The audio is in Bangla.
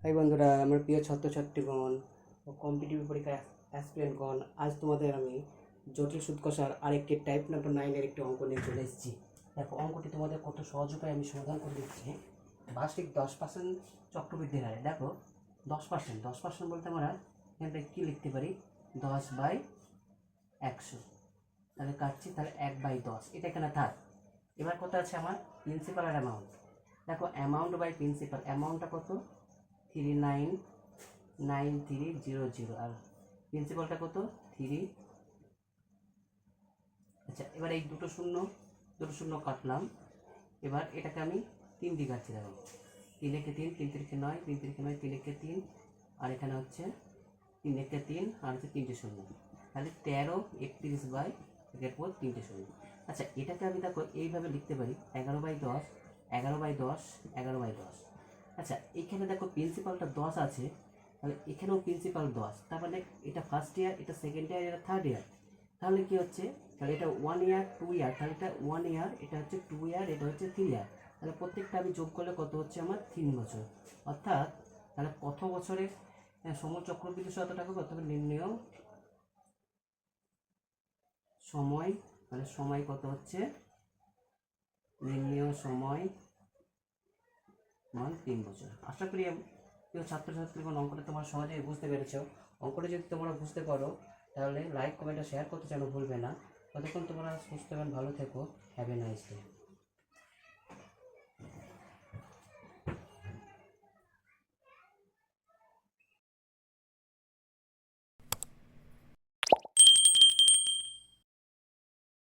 হাই বন্ধুরা, আমার প্রিয় ছাত্রছাত্রীগণ ও কম্পিটিটিভ পরীক্ষার অ্যাসপিরেন্টগণ, আজ তোমাদের আমি জটিল সুদ কষার আরেকটি টাইপ নাম্বার 9-এর একটি অঙ্ক নিয়ে চলে এসেছি। দেখো, অঙ্কটি তোমাদের কত সহজ উপায়ে আমি সমাধান করে দিচ্ছি। বার্ষিক 10% চক্রবৃদ্ধির হারে। দেখো, 10% বলতে আমরা এখান থেকে কী লিখতে পারি? 10/100। তাহলে কাটছি, তাহলে 1/10, এটা এখানে থাক। এবার কত আছে আমার? প্রিন্সিপাল আর অ্যামাউন্ট। দেখো, অ্যামাউন্ট বাই প্রিন্সিপাল, অ্যামাউন্টটা কত? 399300, আর প্রিন্সিপালটা কত? 3। আচ্ছা, এবার এই দুটো শূন্য কাটলাম। এবার এটাকে আমি 3 দিয়ে কাটছি। দেখো, 3 একে 3, 3 তিরিকে 9, 3 তিরিকে 9, 3 একে 3, আর এখানে হচ্ছে 3 একে 3, আর হচ্ছে 3টে শূন্য, তাহলে 13/31 একের পর 3টে শূন্য। আচ্ছা, এটাকে আমি দেখো এইভাবে লিখতে পারি 11/10, 11/10, 11/10। আচ্ছা, এখানে দেখো প্রিন্সিপালটা 10 আছে, তাহলে এখানেও প্রিন্সিপাল 10, তার মানে এটা ফার্স্ট ইয়ার, এটা সেকেন্ড ইয়ার, এটা থার্ড ইয়ার। তাহলে কি হচ্ছে? তাহলে এটা 1 ইয়ার 2 ইয়ার, তাহলে এটা 1 ইয়ার, এটা হচ্ছে 2 ইয়ার, এটা হচ্ছে 3 ইয়ার। তাহলে প্রত্যেকটা আমি যোগ করলে কত হচ্ছে আমার? 3 বছর। অর্থাৎ তাহলে কত বছরে সময় চক্রবৃদ্ধি কত টাকা করতে হবে? নির্ণয় সময়, তাহলে সময় কত হচ্ছে? নির্ণয় সময় মান 3 বছর। আশা করি প্রিয় ছাত্রছাত্রীগণ, অঙ্কটা তোমরা সহজেই বুঝতে পেরেছো। অঙ্কটা যদি তোমরা বুঝতে পারো, তাহলে লাইক, কমেন্ট আর শেয়ার করতে যেন ভুলবে না। ততক্ষণ তোমরা সুস্থ এবং ভালো থেকো। Have a nice day.